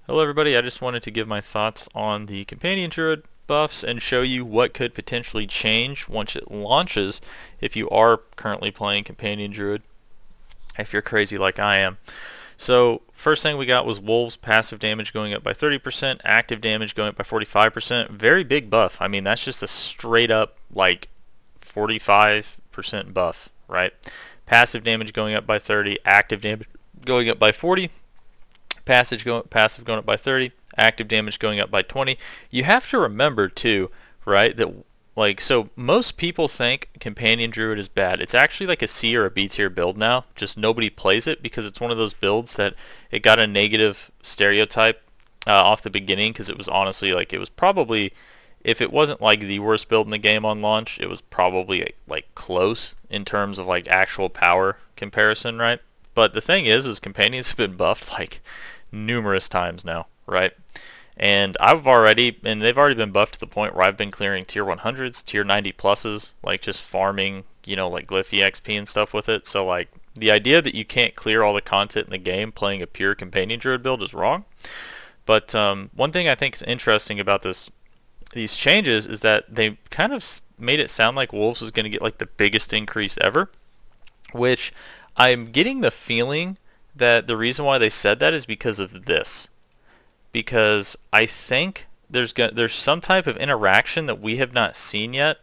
Hello everybody, I just wanted to give my thoughts on the Companion Druid buffs and show you what could potentially change once it launches if you are currently playing Companion Druid, if you're crazy like I am. So first thing we got was Wolves passive damage going up by 30%, active damage going up by 45%. Very big buff. I mean, that's just a straight up like 45% buff, right? Passive damage going up by 30, active damage going up by 40. Passive going up by 30, active damage going up by 20. You have to remember too, right, that so most people think Companion Druid is bad. It's actually like a C or a B tier build now. Just nobody plays it because it's one of those builds that it got a negative stereotype off the beginning because it was honestly like it was probably, if it wasn't like the worst build in the game on launch, it was probably like close in terms of like actual power comparison, right? But the thing is companions have been buffed like numerous times now, right? And they've already been buffed to the point where I've been clearing tier 100s, tier 90 pluses, like just farming, like Glyph EXP and stuff with it. So like the idea that you can't clear all the content in the game playing a pure Companion Druid build is wrong. But one thing I think is interesting about these changes is that they kind of made it sound like Wolves was going to get like the biggest increase ever, which I'm getting the feeling that the reason why they said that is because of this. Because I think there's some type of interaction that we have not seen yet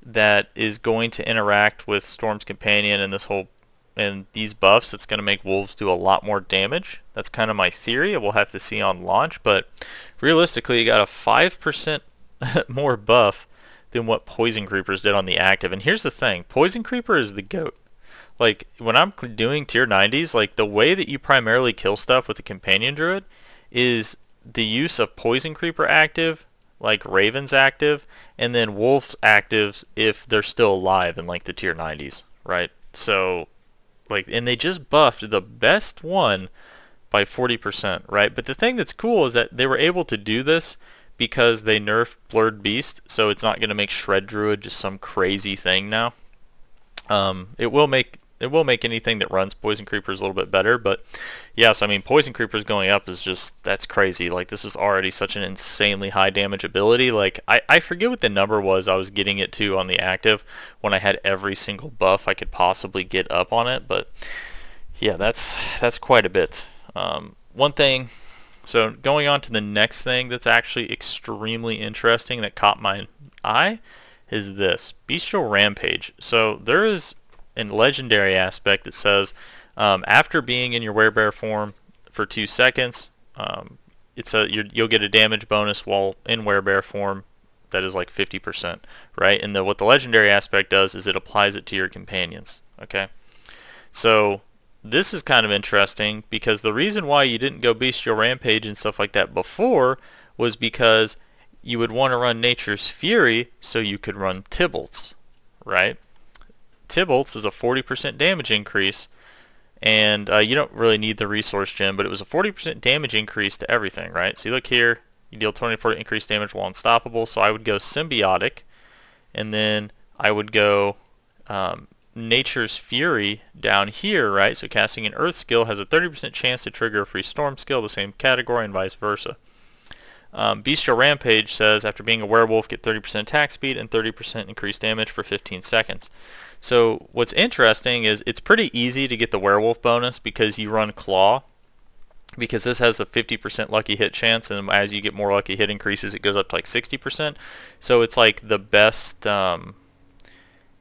that is going to interact with Storm's Companion and these buffs. It's going to make Wolves do a lot more damage. That's kind of my theory. We'll have to see on launch, but realistically, you got a 5% more buff than what Poison Creepers did on the active. And here's the thing, Poison Creeper is the GOAT. Like, when I'm doing tier 90s, like, the way that you primarily kill stuff with the Companion Druid is the use of Poison Creeper active, like Raven's active, and then Wolf's actives if they're still alive in, like, the tier 90s, right? So, like, and they just buffed the best one by 40%, right? But the thing that's cool is that they were able to do this because they nerfed Blurred Beast, so it's not going to make Shred Druid just some crazy thing now. It will make anything that runs Poison Creepers a little bit better, but yes, I mean Poison Creepers going up is just, that's crazy. Like, this is already such an insanely high damage ability. Like, I forget what the number was I was getting it to on the active when I had every single buff I could possibly get up on it, but yeah, that's quite a bit. One thing, so going on to the next thing that's actually extremely interesting that caught my eye is this Bestial Rampage. So there is a legendary aspect that says after being in your werebear form for 2 seconds, you'll get a damage bonus while in werebear form that is like 50%, right? And what the legendary aspect does is it applies it to your companions. Okay, so this is kind of interesting because the reason why you didn't go Bestial Rampage and stuff like that before was because you would want to run Nature's Fury so you could run Tybalt's, right? Tybalt's is a 40% damage increase, and you don't really need the resource gem, but it was a 40% damage increase to everything, right? So you look here, you deal 24 increased damage while unstoppable, so I would go Symbiotic, and then I would go Nature's Fury down here, right? So casting an Earth skill has a 30% chance to trigger a free Storm skill, the same category, and vice versa. Bestial Rampage says after being a werewolf, get 30% attack speed and 30% increased damage for 15 seconds. So what's interesting is it's pretty easy to get the werewolf bonus because you run Claw, because this has a 50% lucky hit chance, and as you get more lucky hit increases, it goes up to like 60%. So it's like the best.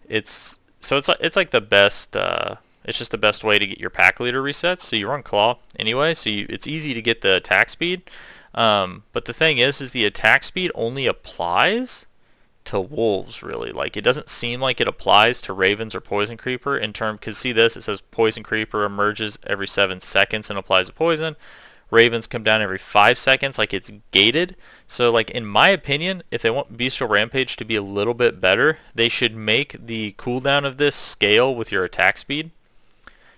It's like the best. It's just the best way to get your pack leader resets. So you run Claw anyway, so it's easy to get the attack speed. But the thing is the attack speed only applies to wolves, really. Like, it doesn't seem like it applies to ravens or poison creeper in term, because see this, it says poison creeper emerges every 7 seconds and applies a poison. Ravens come down every 5 seconds, like it's gated. So like, in my opinion, if they want Bestial Rampage to be a little bit better, they should make the cooldown of this scale with your attack speed,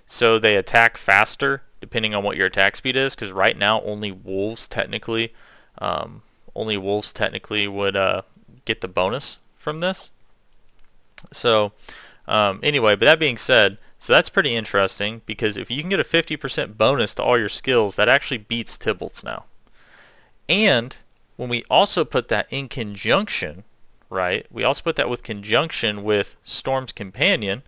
so they attack faster depending on what your attack speed is, because right now only wolves technically would get the bonus from this. So anyway, but that being said, so that's pretty interesting, because if you can get a 50% bonus to all your skills, that actually beats Tybalt's now. And when we also put that in conjunction, right, we also put that with conjunction with Storm's Companion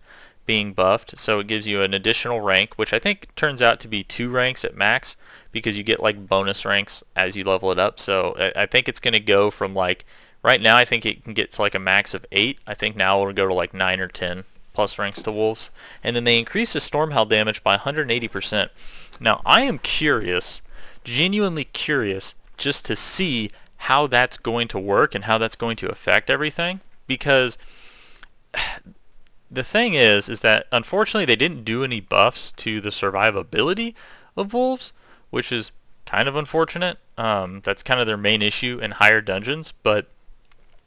being buffed, so it gives you an additional rank, which I think turns out to be 2 ranks at max, because you get like bonus ranks as you level it up. So I think it's going to go from like, right now I think it can get to like a max of 8. I think now it'll go to like 9 or 10 plus ranks to wolves. And then they increase the storm hell damage by 180%. Now I am curious, genuinely curious, just to see how that's going to work and how that's going to affect everything, because the thing is that unfortunately they didn't do any buffs to the survivability of wolves, which is kind of unfortunate. That's kind of their main issue in higher dungeons, but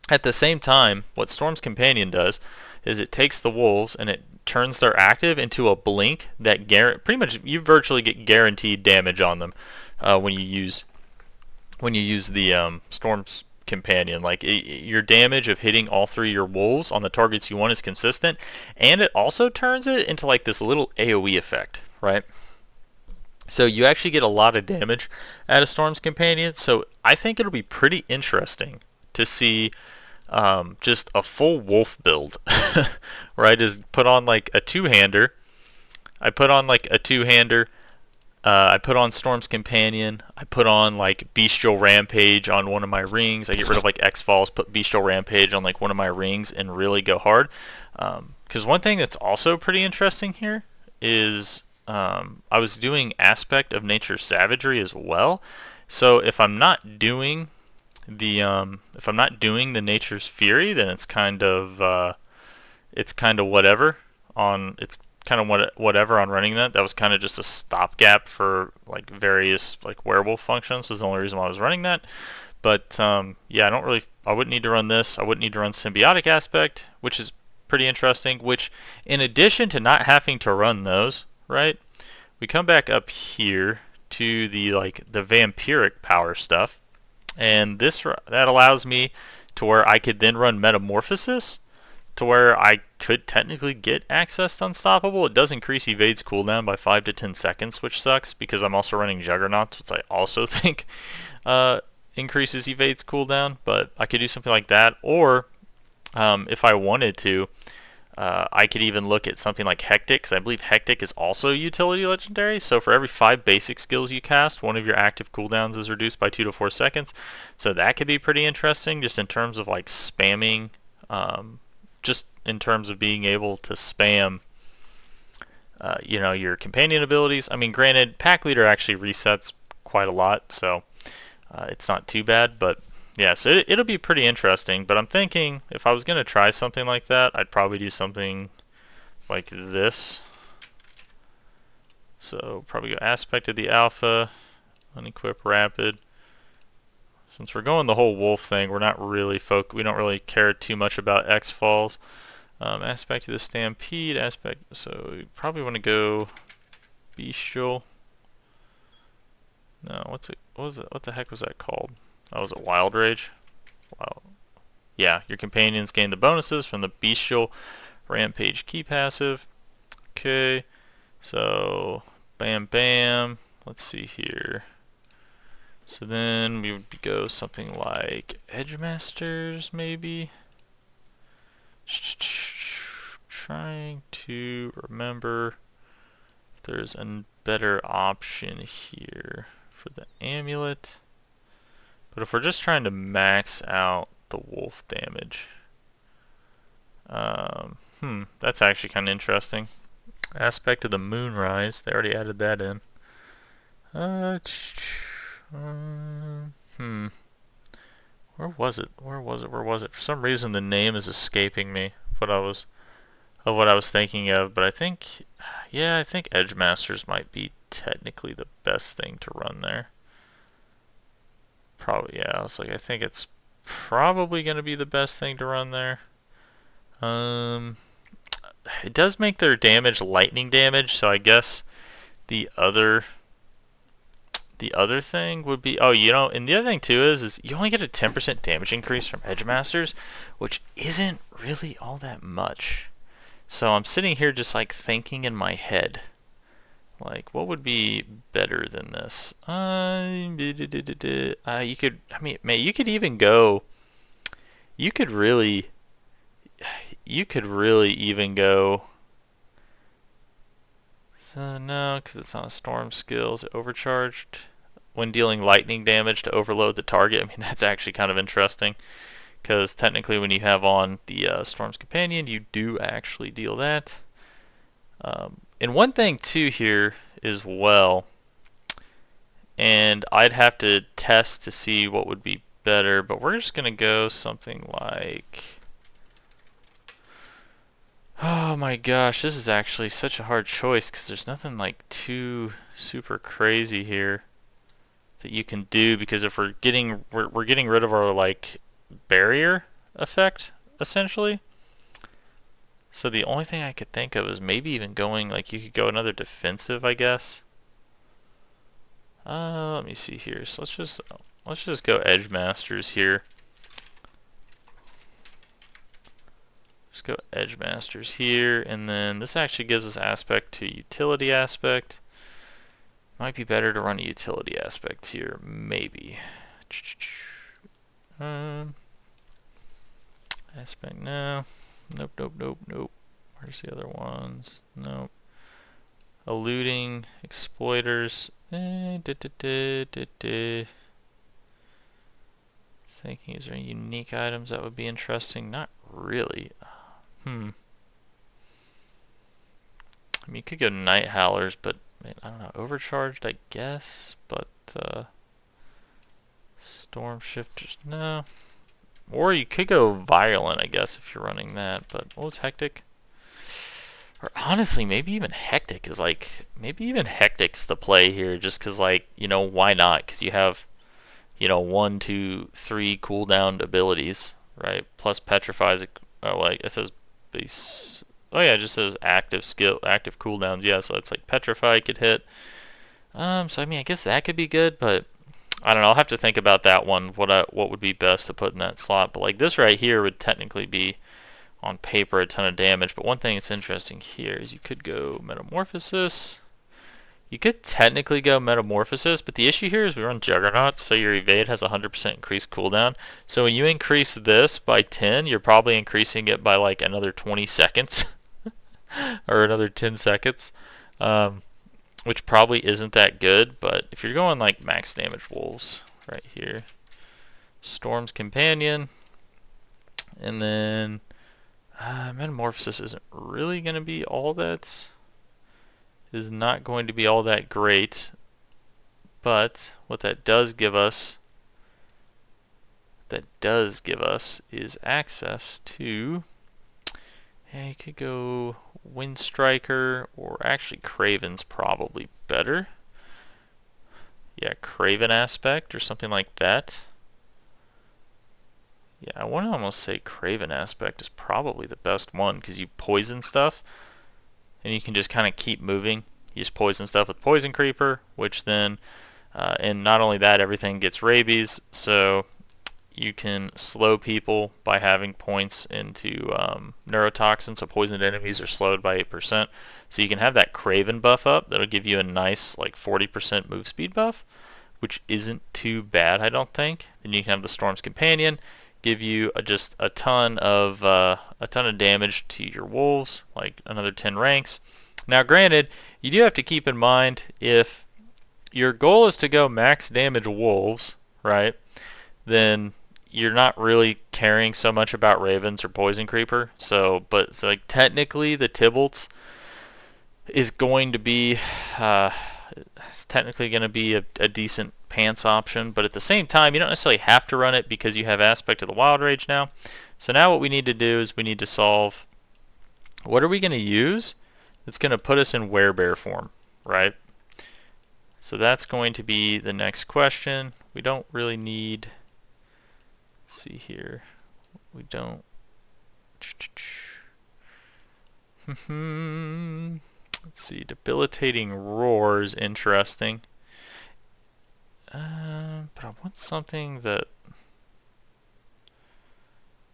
at the same time, what Storm's Companion does is it takes the wolves and it turns their active into a blink that pretty much you virtually get guaranteed damage on them when you use the Storm's Companion. Like your damage of hitting all 3 of your wolves on the targets you want is consistent, and it also turns it into like this little AoE effect, right? So you actually get a lot of damage out of Storm's Companion. So I think it'll be pretty interesting to see just a full wolf build, where I just put on like a 2-hander. I put on like a 2-hander. I put on Storm's Companion. I put on like Bestial Rampage on one of my rings. I get rid of like X-Falls, put Bestial Rampage on like one of my rings, and really go hard. Because one thing that's also pretty interesting here is I was doing Aspect of Nature Savagery as well. So if I'm not doing the Nature's Fury, then it's kind of whatever on whatever on running that. That was kind of just a stopgap for like various like werewolf functions. Was the only reason why I was running that. But yeah, I wouldn't need to run this. I wouldn't need to run Symbiotic Aspect, which is pretty interesting. Which, in addition to not having to run those, right? We come back up here to the vampiric power stuff, and that allows me to where I could then run Metamorphosis, to where I could technically get access to Unstoppable. It does increase Evade's cooldown by 5 to 10 seconds, which sucks because I'm also running Juggernauts, which I also think increases Evade's cooldown, but I could do something like that. Or if I wanted to, I could even look at something like Hectic, because I believe Hectic is also utility legendary. So for every 5 basic skills you cast, one of your active cooldowns is reduced by 2 to 4 seconds. So that could be pretty interesting, just in terms of like spamming, just in terms of being able to spam, your companion abilities. I mean, granted, Pack Leader actually resets quite a lot, so it's not too bad, but yeah, so it'll be pretty interesting. But I'm thinking if I was going to try something like that, I'd probably do something like this. So probably go Aspect of the Alpha, unequip Rapid. Since we're going the whole wolf thing, we're not really we don't really care too much about X-Falls. Aspect of the Stampede, so we probably want to go Bestial. No, what the heck was that called? Oh, was it Wild Rage? Wow. Yeah, your companions gain the bonuses from the Bestial Rampage key passive. Okay, so bam bam. Let's see here. So then we would go something like Edgemasters, maybe. Trying to remember if there's a better option here for the amulet. But if we're just trying to max out the wolf damage, that's actually kind of interesting. Aspect of the Moonrise, they already added that in. Where was it? For some reason the name is escaping me of what I was thinking of, but I think Edgemasters might be technically the best thing to run there. Probably, yeah. I think it's probably going to be the best thing to run there. It does make their damage lightning damage, so I guess the other thing would be, and the other thing too is you only get a 10% damage increase from Edgemasters, which isn't really all that much. So I'm sitting here just like thinking in my head, Like, what would be better than this? You could, I mean, man, you could even go, you could really, you could really even go, so no, because it's not a storm skill. Is it overcharged? When dealing lightning damage to overload the target. I mean, that's actually kind of interesting, because technically when you have on the Storm's Companion, you do actually deal that. And one thing too here as well, and I'd have to test to see what would be better, but we're just going to go something like, oh my gosh, this is actually such a hard choice because there's nothing like too super crazy here that you can do, because if we're getting rid of our like barrier effect essentially. So the only thing I could think of is maybe even going, like, you could go another defensive, I guess. Let me see here. So let's just go Edge Masters here. Just go Edge Masters here, and then this actually gives us aspect to utility aspect. Might be better to run a utility aspect here, maybe. Aspect no. Nope, nope, nope, nope. Where's the other ones? Nope. Eluding, exploiters. Thinking, is there any unique items that would be interesting? Not really. I mean, you could go Night Howlers, but I don't know. Overcharged, I guess, but Storm Shifters, no. Or you could go Violent, I guess, if you're running that. But what was Hectic? Or honestly, maybe even Hectic is like, maybe even Hectic's the play here, just because, like, you know, why not? Because you have, you know, 1, 2, 3 cooldown abilities, right? Plus Petrifies, oh, like, it says base, oh yeah, it just says active skill, active cooldowns, yeah, so it's like Petrify could hit. So I mean, I guess that could be good, but I don't know, I'll have to think about that one, what would be best to put in that slot. But like this right here would technically be, on paper, a ton of damage. But one thing that's interesting here is you could go Metamorphosis. You could technically go Metamorphosis, but the issue here is we run Juggernaut, so your evade has 100% increased cooldown. So when you increase this by 10, you're probably increasing it by like another 20 seconds. Or another 10 seconds. Which probably isn't that good, but if you're going like max damage wolves, right here. Storm's Companion. And then Metamorphosis isn't really going to be all that, is not going to be all that great, but what that does give us is access to, yeah, you could go Wind Striker, or actually Craven's probably better. Yeah, Craven aspect or something like that. Yeah, I want to almost say Craven aspect is probably the best one, because you poison stuff and you can just kind of keep moving. You just poison stuff with Poison Creeper, which then, and not only that, everything gets rabies, so you can slow people by having points into neurotoxin, so poisoned enemies are slowed by 8%. So you can have that Craven buff up, that'll give you a nice like 40% move speed buff, which isn't too bad, I don't think. Then you can have the Storm's Companion, give you just a ton of damage to your wolves, like another 10 ranks. Now granted, you do have to keep in mind, if your goal is to go max damage wolves, right, then you're not really caring so much about Ravens or Poison Creeper. So like technically the Tybalt's is going to be it's technically going to be a decent pants option, but at the same time you don't necessarily have to run it because you have aspect of the Wild Rage now. So now what we need to do is we need to solve, what are we going to use that's going to put us in Werebear form, right? So that's going to be the next question. We don't really need, let's see here, we don't let's see, Debilitating Roar is interesting. But I want something that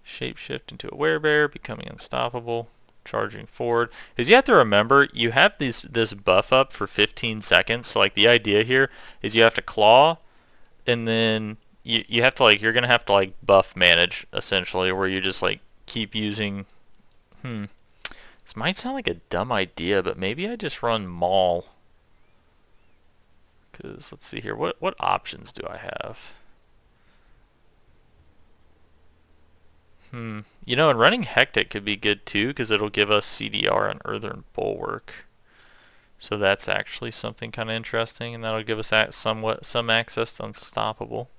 shapeshift into a Werebear, becoming unstoppable. charging forward. Because you have to remember, you have this buff up for 15 seconds. So like the idea here is you have to claw, and then you have to like, you're gonna have to like buff manage essentially, where you just like keep using. This might sound like a dumb idea, but maybe I just run Maul. Because let's see here, what options do I have? You know, and running Hectic could be good too, because it'll give us CDR on Earthen Bulwark. So that's actually something kind of interesting, and that'll give us some access to Unstoppable.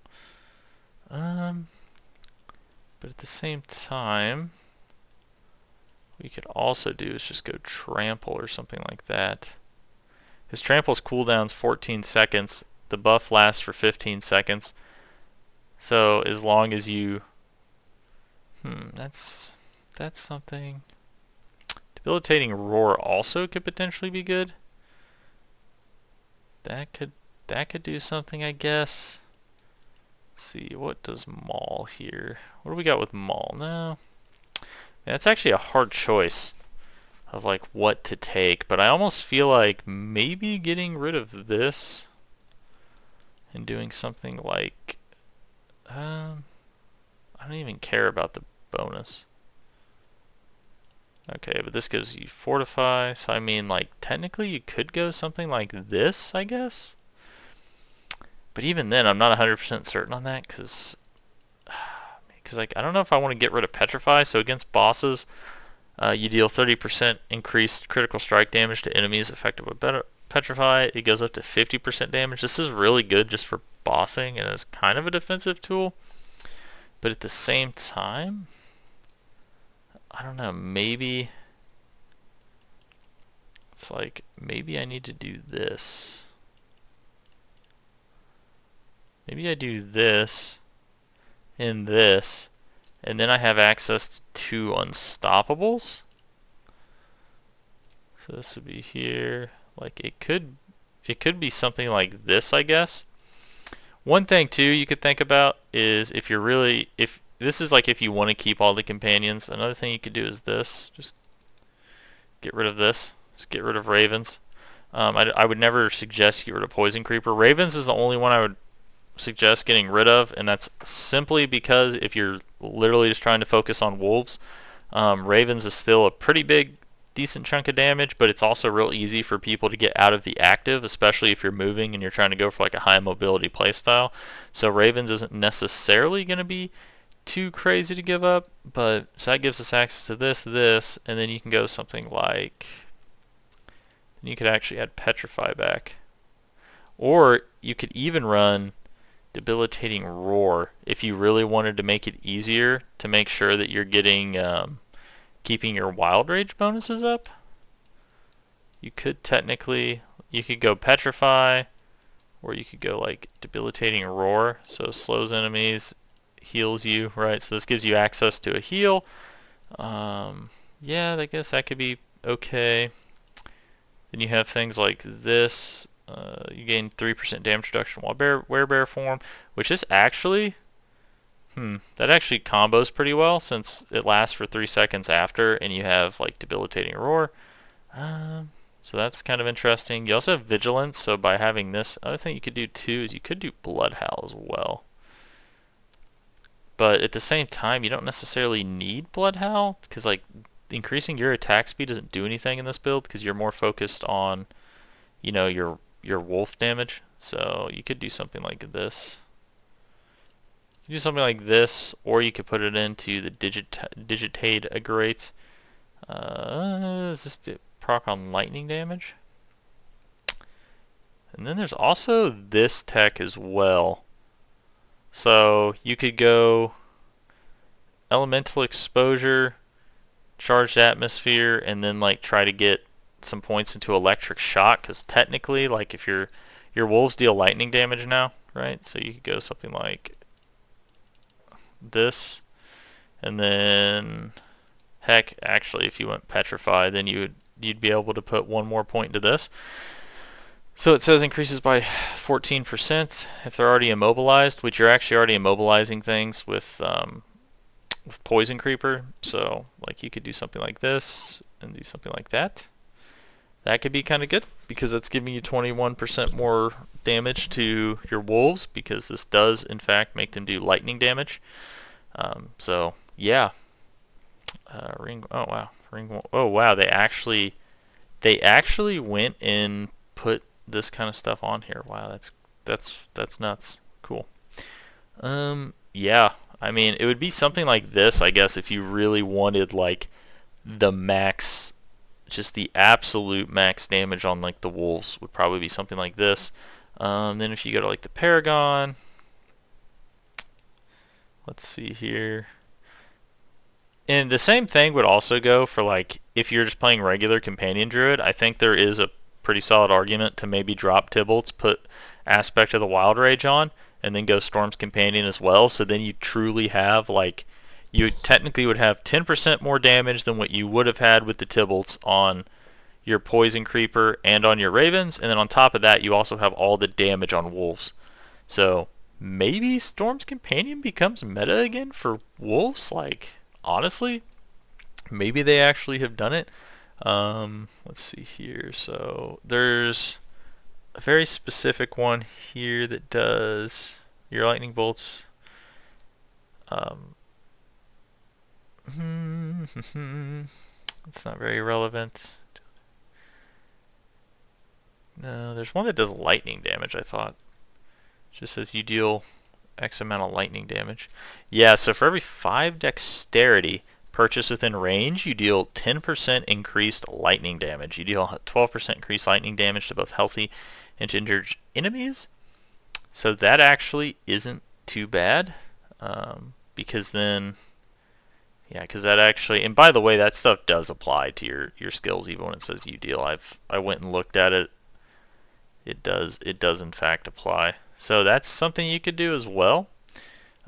But at the same time, what we could also do is just go Trample or something like that. His Trample's cooldown's 14 seconds. The buff lasts for 15 seconds. So as long as you... that's something. Debilitating Roar also could potentially be good. That could do something, I guess. Let's see, what does Maul here? What do we got with Maul? No. That's actually a hard choice of like what to take, but I almost feel like maybe getting rid of this and doing something like I don't even care about the bonus. Okay, but this gives you Fortify, so I mean, like, technically you could go something like this, I guess? But even then, I'm not 100% certain on that, because like, I don't know if I want to get rid of Petrify, so against bosses, you deal 30% increased critical strike damage to enemies affected with Petrify. It goes up to 50% damage. This is really good just for bossing, and it's kind of a defensive tool. But at the same time, I don't know, maybe it's like, maybe I need to do this. Maybe I do this and this, and then I have access to 2 Unstoppables. So this would be here. Like, it could be something like this, I guess. One thing too you could think about is if this is like if you want to keep all the companions. Another thing you could do is this. Just get rid of this. Just get rid of Ravens. I would never suggest get rid of Poison Creeper. Ravens is the only one I would suggest getting rid of, and that's simply because if you're literally just trying to focus on wolves, Ravens is still a pretty big, decent chunk of damage, but it's also real easy for people to get out of the active, especially if you're moving and you're trying to go for like a high mobility playstyle. So Ravens isn't necessarily going to be too crazy to give up, but so that gives us access to this, and then you can go something like, you could actually add Petrify back, or you could even run Debilitating Roar if you really wanted to make it easier to make sure that you're getting keeping your Wild Rage bonuses up. You could technically, you could go Petrify, or you could go like Debilitating Roar, so slows enemies, heals you, right? So this gives you access to a heal. Yeah, I guess that could be okay. Then you have things like this. You gain 3% damage reduction while werebear form, which is actually, that actually combos pretty well since it lasts for 3 seconds after, and you have like Debilitating Roar. So that's kind of interesting. You also have Vigilance, so by having this, other thing you could do too is you could do Bloodhowl as well. But at the same time, you don't necessarily need Bloodhowl, because like increasing your attack speed doesn't do anything in this build, because you're more focused on, you know, your wolf damage. So you could do something like this. You could do something like this, or you could put it into the Digitade Aggregate. Is this proc on lightning damage? And then there's also this tech as well. So you could go Elemental Exposure, Charged Atmosphere, and then like try to get some points into Electric Shock, because technically, like, if your wolves deal lightning damage now, right? So you could go something like this, and then heck, actually, if you went Petrify, then you'd be able to put 1 more point into this. So it says increases by 14% if they're already immobilized, which you're actually already immobilizing things with Poison Creeper. So like you could do something like this, and do something like that. That could be kind of good because it's giving you 21% more damage to your wolves, because this does in fact make them do lightning damage. So yeah, ring. Oh wow, ring. Oh wow, they actually went and put this kind of stuff on here. Wow, that's nuts. Cool. Yeah, I mean, it would be something like this, I guess, if you really wanted like the max, just the absolute max damage on like the wolves would probably be something like this. Then if you go to like the Paragon, let's see here. And the same thing would also go for like if you're just playing regular Companion Druid. I think there is a pretty solid argument to maybe drop Tybalt's, put Aspect of the Wild Rage on, and then go Storm's Companion as well. So then you truly have like, you technically would have 10% more damage than what you would have had with the Tybalt's on your Poison Creeper and on your Ravens, and then on top of that you also have all the damage on wolves. So maybe Storm's Companion becomes meta again for wolves. Like, honestly, maybe they actually have done it. Let's see here. So there's a very specific one here that does your lightning bolts. It's not very relevant. No, there's one that does lightning damage, I thought. It just says you deal X amount of lightning damage. Yeah, so for every 5 dexterity purchased within range, you deal 10% increased lightning damage. You deal 12% increased lightning damage to both healthy and injured enemies. So that actually isn't too bad, because then, yeah, because that actually, and by the way, that stuff does apply to your skills even when it says you deal. I went and looked at it. It does in fact apply. So that's something you could do as well.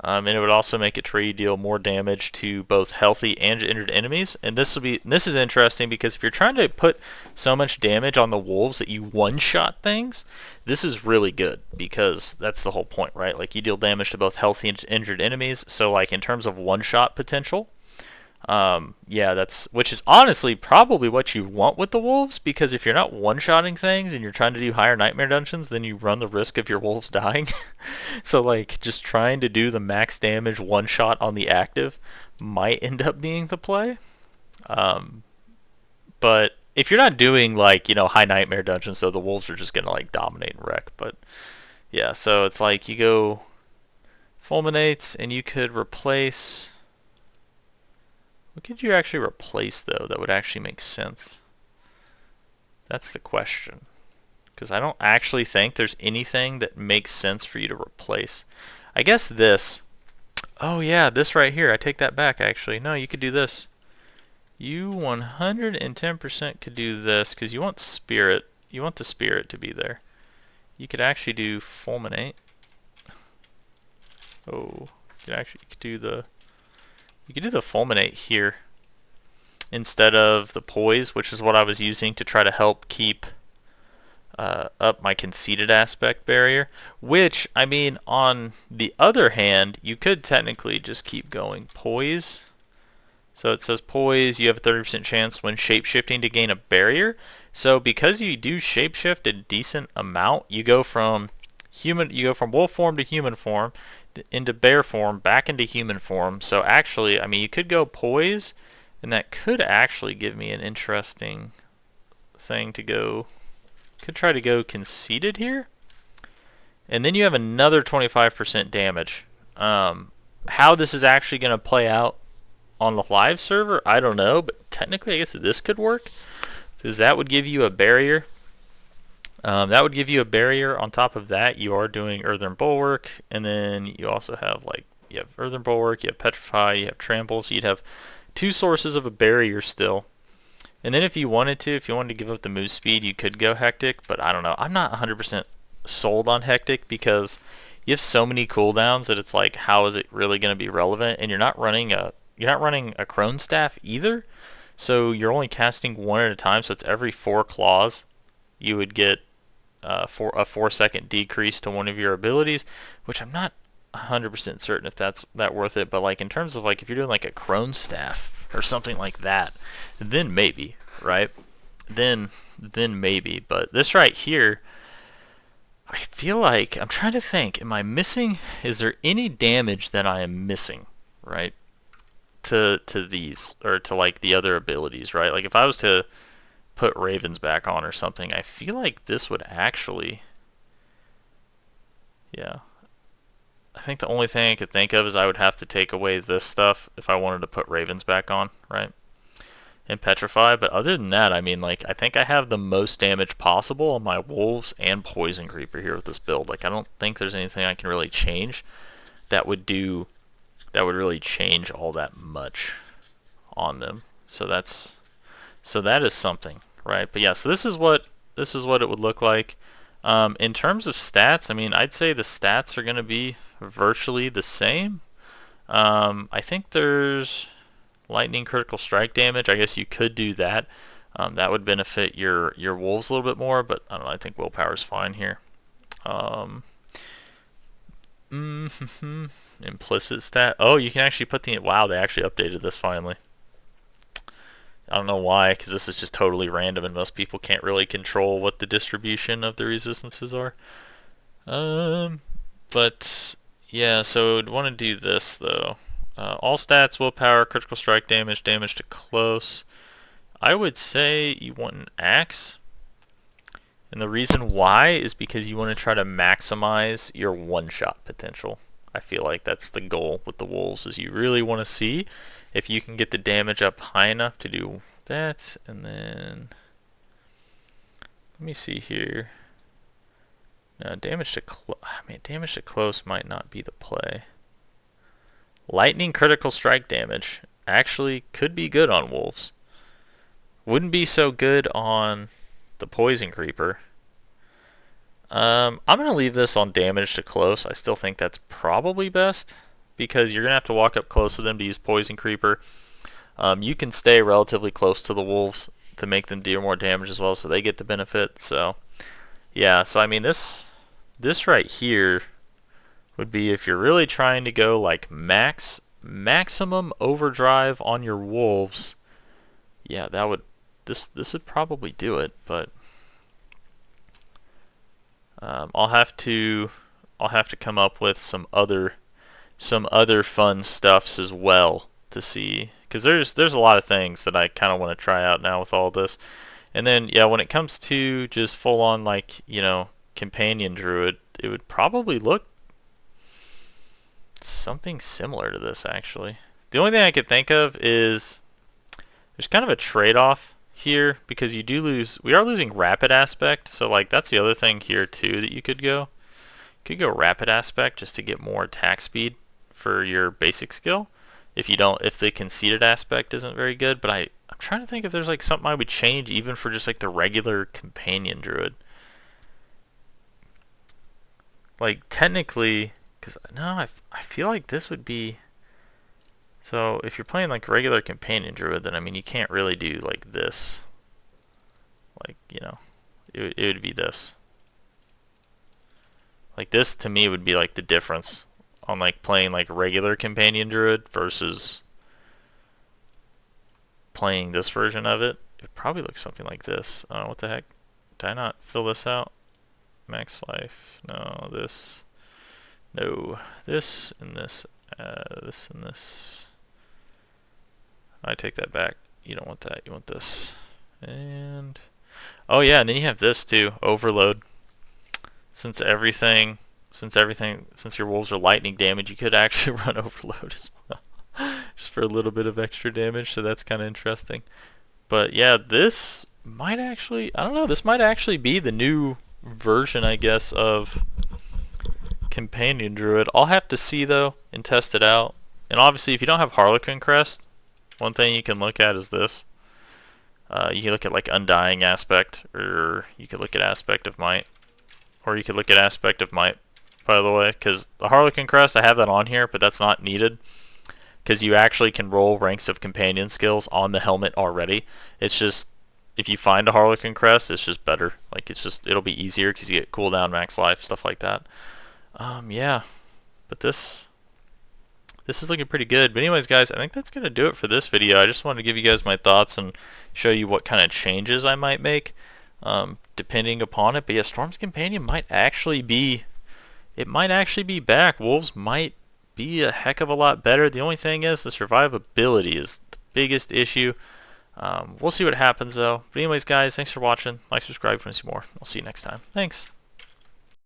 And it would also make it to where you deal more damage to both healthy and injured enemies. And this is interesting because if you're trying to put so much damage on the wolves that you one-shot things, this is really good, because that's the whole point, right? Like, you deal damage to both healthy and injured enemies. So like in terms of one-shot potential, yeah, which is honestly probably what you want with the wolves, because if you're not one-shotting things and you're trying to do higher nightmare dungeons, then you run the risk of your wolves dying. So like, just trying to do the max damage one-shot on the active might end up being the play. But if you're not doing like, high nightmare dungeons, so the wolves are just gonna like dominate and wreck. But yeah, so it's like you go fulminates, and you could replace. What could you actually replace, though, that would actually make sense? That's the question. Because I don't actually think there's anything that makes sense for you to replace. I guess this. Oh, yeah, this right here. I take that back, actually. No, you could do this. You 110% could do this, because you want Spirit. You want the Spirit to be there. You could actually do Fulminate. Oh, you could do the... You can do the Fulminate here instead of the Poise, which is what I was using to try to help keep up my conceited aspect barrier. Which, I mean, on the other hand, you could technically just keep going Poise. So it says Poise, you have a 30% chance when shapeshifting to gain a barrier. So because you do shapeshift a decent amount, you go from wolf form to human form, into bear form, back into human form. So actually, I mean, you could go Poise, and that could actually give me an interesting thing to go. Could try to go Conceited here, and then you have another 25% damage. How this is actually going to play out on the live server, I don't know, but technically I guess this could work, because that would give you a barrier. That would give you a barrier. On top of that, you are doing Earthen Bulwark, and then you also have, like, you have Earthen Bulwark, you have Petrify, you have Trample, so you'd have 2 sources of a barrier still. And then if you wanted to give up the move speed, you could go Hectic, but I don't know. I'm not 100% sold on Hectic, because you have so many cooldowns that it's like, how is it really going to be relevant? And you're not running a Crone Staff either, so you're only casting 1 at a time, so it's every 4 claws you would get a 4-second decrease to one of your abilities, which I'm not 100% certain if that's worth it. But like, in terms of like, if you're doing like a Crone Staff, or something like that, then maybe, right? Then maybe. But this right here, I feel like, I'm trying to think, am I missing, is there any damage that I am missing, right? To these, or to like the other abilities, right? Like if I was to put Ravens back on or something, I feel like this would actually, yeah. I think the only thing I could think of is I would have to take away this stuff if I wanted to put Ravens back on, right? And Petrify, but other than that, I mean, like, I think I have the most damage possible on my Wolves and Poison Creeper here with this build. Like, I don't think there's anything I can really change that would really change all that much on them. So that is something, right? But yeah, so this is what it would look like. In terms of stats, I mean, I'd say the stats are going to be virtually the same. I think there's lightning critical strike damage. I guess you could do that. That would benefit your wolves a little bit more, but I don't know, I think willpower's fine here. Implicit stat. Oh, you can actually put the, wow, they actually updated this finally. I don't know why, because this is just totally random and most people can't really control what the distribution of the resistances are. But yeah, so I'd want to do this though. All stats, willpower, critical strike damage, damage to close. I would say you want an axe. And the reason why is because you want to try to maximize your one-shot potential. I feel like that's the goal with the wolves, is you really want to see if you can get the damage up high enough to do that. And then let me see here. Now damage to close might not be the play. Lightning critical strike damage actually could be good on wolves. Wouldn't be so good on the Poison Creeper. I'm going to leave this on damage to close. I still think that's probably best, because you're going to have to walk up close to them to use Poison Creeper. You can stay relatively close to the wolves to make them deal more damage as well, so they get the benefit. So yeah, so I mean, this right here would be if you're really trying to go like maximum overdrive on your wolves. Yeah, that would, this would probably do it, but I'll have to come up with some other fun stuffs as well to see, because there's a lot of things that I kind of want to try out now with all this. And then yeah, when it comes to just full on, like, you know, companion druid, it would probably look something similar to this actually. The only thing I could think of is there's kind of a trade-off here, because we are losing rapid aspect, so like that's the other thing here too that you could go. You could go rapid aspect just to get more attack speed for your basic skill if the conceded aspect isn't very good. But I'm trying to think if there's like something I would change even for just like the regular companion druid. Like technically, because no, I feel like this would be, so if you're playing like regular companion druid, then I mean you can't really do like this. Like, you know, it would be this. Like this to me would be like the difference on like playing like regular companion druid versus playing this version of it. It probably looks something like this. What the heck? Did I not fill this out? Max life. No, this. No, this and this. This and this. I take that back. You don't want that. You want this. And oh yeah, and then you have this too. Overload. Since your wolves are lightning damage, you could actually run overload as well, just for a little bit of extra damage. So that's kind of interesting. But yeah, this might actually, I don't know, this might actually be the new version, I guess, of Companion Druid. I'll have to see though and test it out. And obviously, if you don't have Harlequin Crest, one thing you can look at is this. You can look at like Undying Aspect, or you could look at Aspect of Might. Or you could look at Aspect of Might, by the way, because the Harlequin Crest, I have that on here, but that's not needed, because you actually can roll ranks of companion skills on the helmet already. It's just, if you find a Harlequin Crest, it's just better. Like, it'll be easier because you get cooldown, max life, stuff like that. Yeah, but this this is looking pretty good. But anyways, guys, I think that's going to do it for this video. I just wanted to give you guys my thoughts and show you what kind of changes I might make depending upon it. But yeah, Storm's Companion might actually be, it might actually be back. Wolves might be a heck of a lot better. The only thing is the survivability is the biggest issue. We'll see what happens though. But anyways, guys, thanks for watching. Like, subscribe if you want to see more. I'll see you next time. Thanks.